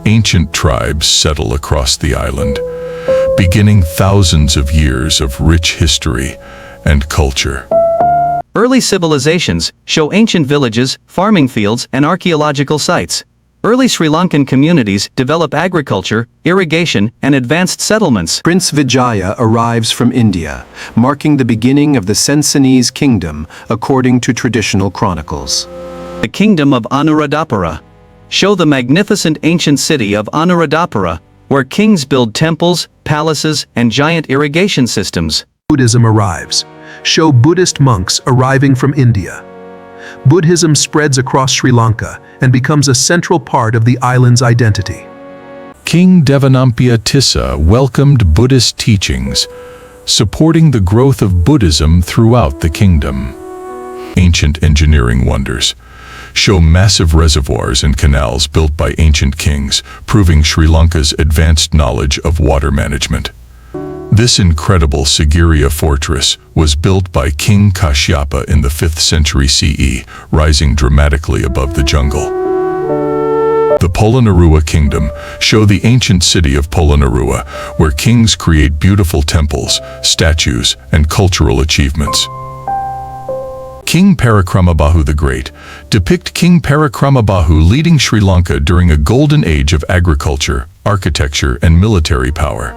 ancient tribes settle across the island, beginning thousands of years of rich history and culture. Early civilizations show ancient villages, farming fields, and archaeological sites. Early Sri Lankan communities develop agriculture, irrigation, and advanced settlements. Prince Vijaya arrives from India, marking the beginning of the Sensinese kingdom according to traditional chronicles. The kingdom of Anuradhapura show the magnificent ancient city of Anuradhapura, where kings build temples, palaces, and giant irrigation systems. Buddhism arrives, show Buddhist monks arriving from India. Buddhism spreads across Sri Lanka and becomes a central part of the island's identity. King Devanampiya Tissa welcomed Buddhist teachings, supporting the growth of Buddhism throughout the kingdom. Ancient engineering wonders show massive reservoirs and canals built by ancient kings, proving Sri Lanka's advanced knowledge of water management. This incredible Sigiriya fortress was built by King Kashyapa in the 5th century CE, rising dramatically above the jungle. The Polonnaruwa Kingdom show the ancient city of Polonnaruwa, where kings create beautiful temples, statues, and cultural achievements. King Parakramabahu the Great depict King Parakramabahu leading Sri Lanka during a golden age of agriculture, architecture, and military power.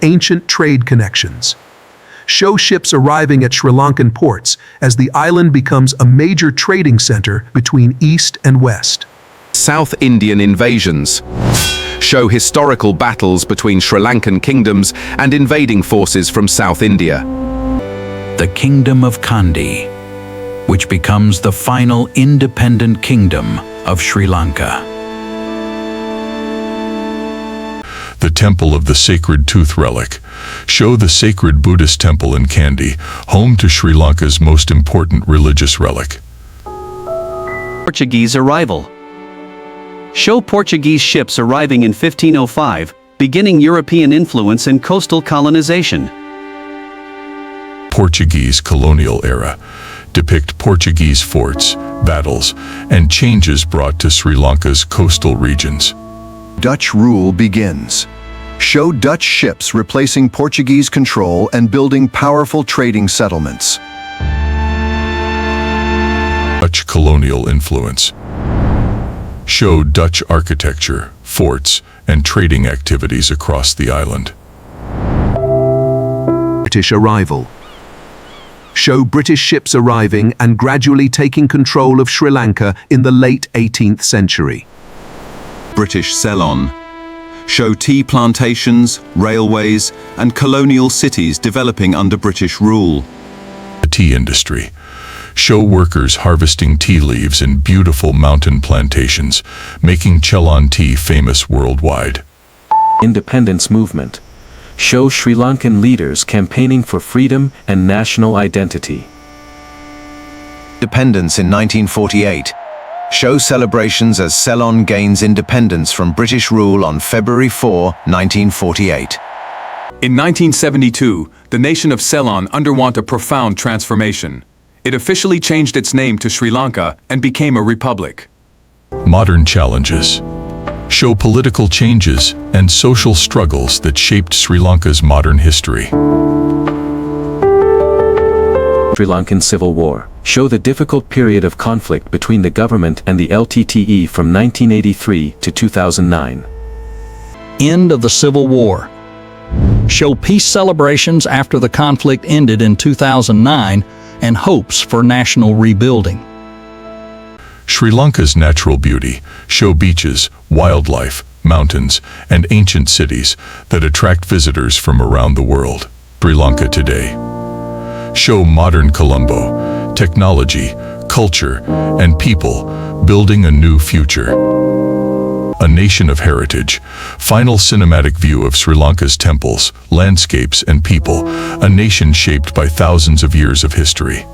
Ancient trade connections show ships arriving at Sri Lankan ports as the island becomes a major trading center between East and West. South Indian invasions show historical battles between Sri Lankan kingdoms and invading forces from South India. The Kingdom of Kandy, which becomes the final independent kingdom of Sri Lanka. The Temple of the Sacred Tooth Relic show the sacred Buddhist temple in Kandy, home to Sri Lanka's most important religious relic. Portuguese arrival show Portuguese ships arriving in 1505, beginning European influence and coastal colonization. Portuguese colonial era depict Portuguese forts, battles, and changes brought to Sri Lanka's coastal regions. Dutch rule begins. Show Dutch ships replacing Portuguese control and building powerful trading settlements. Dutch colonial influence show Dutch architecture, forts, and trading activities across the island. British arrival show British ships arriving and gradually taking control of Sri Lanka in the late 18th century. British Ceylon show tea plantations, railways, and colonial cities developing under British rule. The tea industry show workers harvesting tea leaves in beautiful mountain plantations, making Ceylon tea famous worldwide. Independence movement show Sri Lankan leaders campaigning for freedom and national identity. Independence in 1948. Show celebrations as Ceylon gains independence from British rule on February 4, 1948. In 1972, the nation of Ceylon underwent a profound transformation. It officially changed its name to Sri Lanka and became a republic. Modern challenges show political changes and social struggles that shaped Sri Lanka's modern history. Sri Lankan Civil War show the difficult period of conflict between the government and the LTTE from 1983 to 2009. End of the Civil War show peace celebrations after the conflict ended in 2009 and hopes for national rebuilding. Sri Lanka's natural beauty show beaches, wildlife, mountains, and ancient cities that attract visitors from around the world. Sri Lanka today show modern Colombo, technology, culture, and people building a new future. A nation of heritage, final cinematic view of Sri Lanka's temples, landscapes, and people, a nation shaped by thousands of years of history.